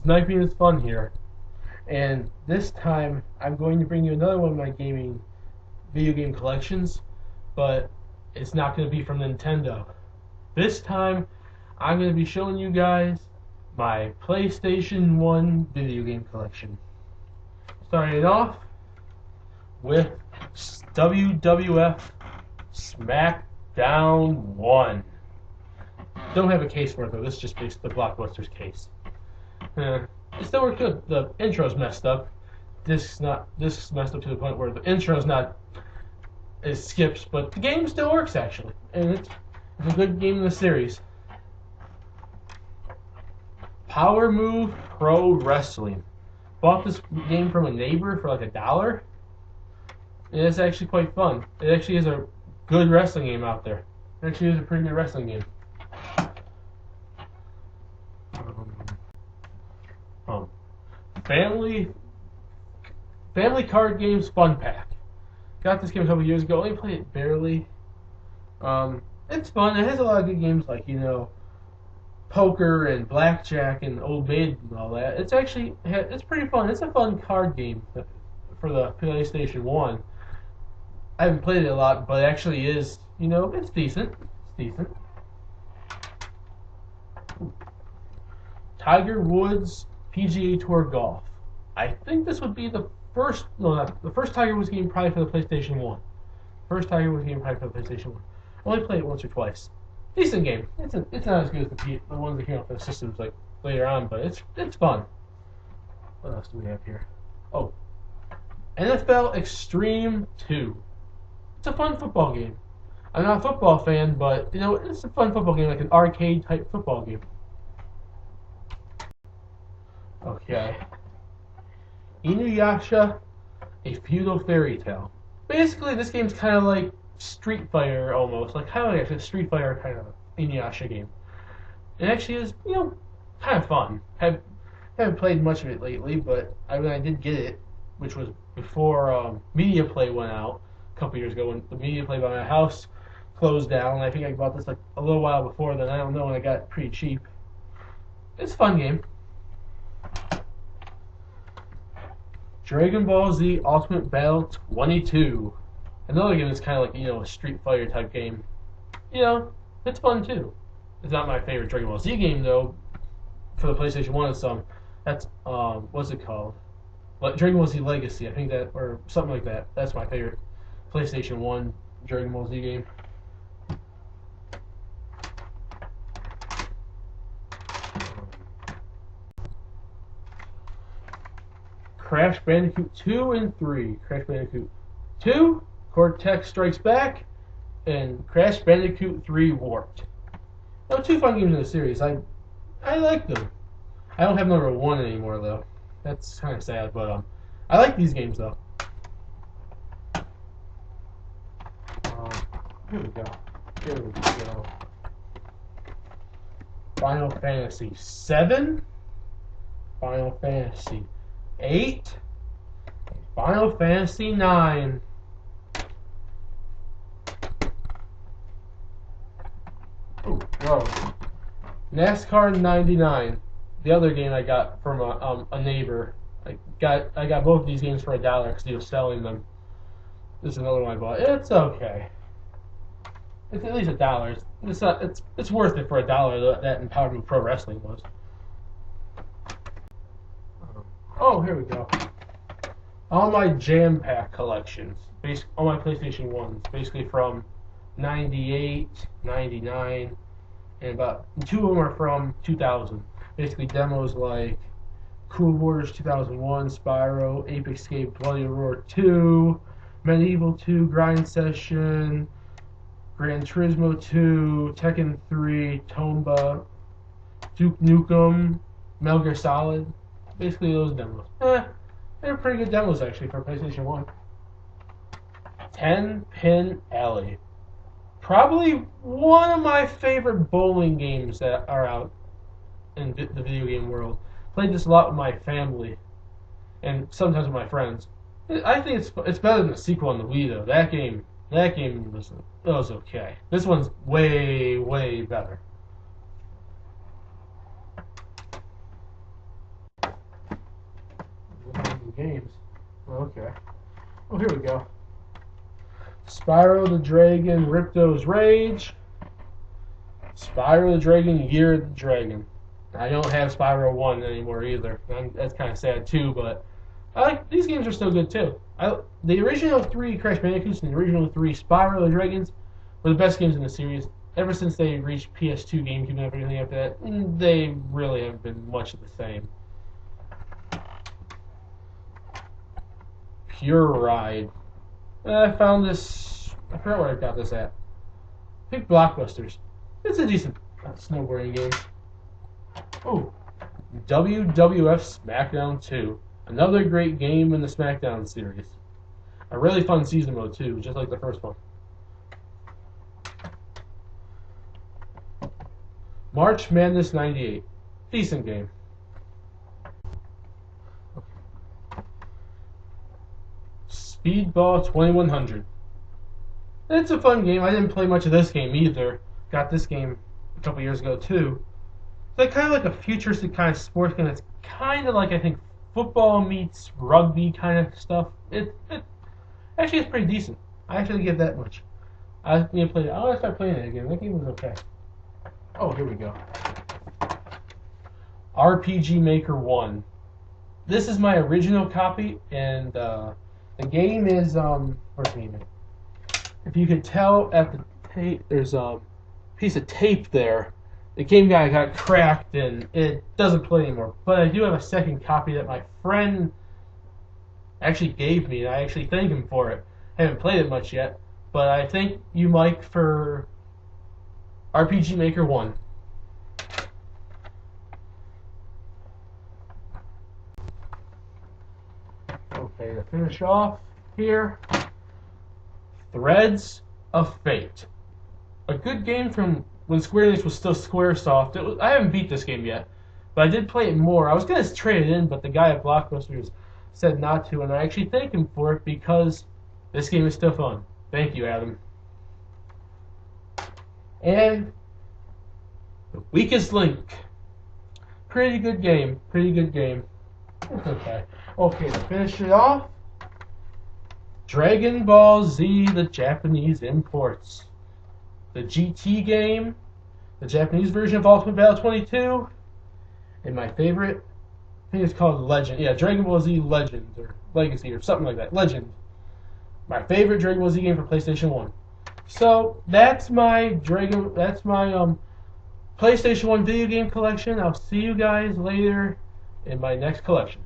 Sniping is Fun here, and this time I'm going to bring you another one of my video game collections, but it's not going to be from Nintendo. This time I'm going to be showing you guys my PlayStation 1 video game collection. Starting off with WWF SmackDown 1. Don't have a case for it though, this is just based the Blockbuster's case. It still works good. The intro's messed up. This is messed up to the point where the intro's not, it skips, but the game still works actually. And it's a good game in the series. Power Move Pro Wrestling. Bought this game from a neighbor for like $1. And it's actually quite fun. It actually is a good wrestling game out there. It actually is a pretty good wrestling game. Family Card Games Fun Pack. Got this game a couple years ago. Only played it barely. It's fun. It has a lot of good games like, poker and blackjack and old maid and all that. It's actually, it's pretty fun. It's a fun card game for the PlayStation 1. I haven't played it a lot, but it actually is, it's decent. It's decent. Tiger Woods PGA Tour Golf. I think this would be the first, the first Tiger Woods game probably for the PlayStation 1. First Tiger Woods game probably for the PlayStation 1. I only played it once or twice. Decent game. It's not as good as the ones that came out for the systems like later on, but it's fun. What else do we have here? Oh, NFL Extreme 2. It's a fun football game. I'm not a football fan, but it's a fun football game, like an arcade type football game. Okay. Inuyasha, A Feudal Fairy Tale. Basically, this game's kind of like Street Fighter almost, like kind of like a Street Fighter kind of Inuyasha game. It actually is, kind of fun. Haven't played much of it lately, but when I did get it, which was before Media Play went out a couple years ago, when the Media Play by my house closed down. I think I bought this like a little while before then. I don't know, and I got it pretty cheap. It's a fun game. Dragon Ball Z Ultimate Battle 22. Another game that's kind of like, a Street Fighter type game. It's fun too. It's not my favorite Dragon Ball Z game though. For the PlayStation 1, that's what's it called? Like Dragon Ball Z Legacy, I think that, or something like that. That's my favorite PlayStation 1 Dragon Ball Z game. Crash Bandicoot 2 and 3. Crash Bandicoot 2, Cortex Strikes Back, and Crash Bandicoot 3 Warped. Two fun games in the series. I like them. I don't have number 1 anymore though. That's kind of sad, but I like these games though. Here we go. Here we go. Final Fantasy 7, Final Fantasy 8, Final Fantasy 9. Ooh, whoa. NASCAR 99. The other game I got from a neighbor. I got both of these games for $1 because he was selling them. This is another one I bought. It's okay. It's at least $1. It's worth it for $1. That and Power Move Pro Wrestling was. Oh, here we go. All my Jam Pack collections, all my PlayStation 1s, basically from 98, 99, and about 2 of them are from 2000. Basically demos like Cool Borders 2001, Spyro, Ape Escape, Bloody Roar 2, Medieval 2, Grind Session, Gran Turismo 2, Tekken 3, Tomba, Duke Nukem, Metal Gear Solid. Basically those demos. They're pretty good demos actually for PlayStation 1. 10-Pin Alley. Probably one of my favorite bowling games that are out in the video game world. Played this a lot with my family and sometimes with my friends. I think it's better than the sequel on the Wii though. That game was okay. This one's way better. games. Okay. Oh, here we go. Spyro the Dragon, Ripto's Rage. Spyro the Dragon, Year of the Dragon. I don't have Spyro 1 anymore either. That's kind of sad too, but these games are still good too. The original 3 Crash Bandicoots and the original 3 Spyro the Dragons were the best games in the series. Ever since they reached PS2, GameCube, and everything after that, they really haven't been much of the same. Pure Ride. I found this. I forgot where I got this at. I think Blockbusters. It's a decent snowboarding game. Oh, WWF SmackDown 2. Another great game in the SmackDown series. A really fun season mode too, just like the first one. March Madness 98. Decent game. Speedball 2100. It's a fun game. I didn't play much of this game either. Got this game a couple years ago too. It's like kind of like a futuristic kind of sports game. It's kind of like, I think, football meets rugby kind of stuff. It actually is pretty decent. I actually give that much. I want to start playing it again. That game was okay. Oh, here we go. RPG Maker 1. This is my original copy, and the game is where's the game? If you could tell at the tape, there's a piece of tape there. The game guy got cracked and it doesn't play anymore. But I do have a second copy that my friend actually gave me, and I actually thank him for it. I haven't played it much yet, but I thank you, Mike, for RPG Maker 1. Okay, to finish off here, Threads of Fate. A good game from when Square Enix was still Squaresoft. I haven't beat this game yet, but I did play it more. I was going to trade it in, but the guy at Blockbusters said not to, and I actually thank him for it because this game is still fun. Thank you, Adam. And The Weakest Link. Pretty good game. Pretty good game. It's okay. Okay, to finish it off, Dragon Ball Z, the Japanese imports. The GT game, the Japanese version of Ultimate Battle 22, and my favorite, I think it's called Legend. Yeah, Dragon Ball Z Legend, or Legacy, or something like that. Legend. My favorite Dragon Ball Z game for PlayStation 1. So, that's my PlayStation 1 video game collection. I'll see you guys later in my next collection.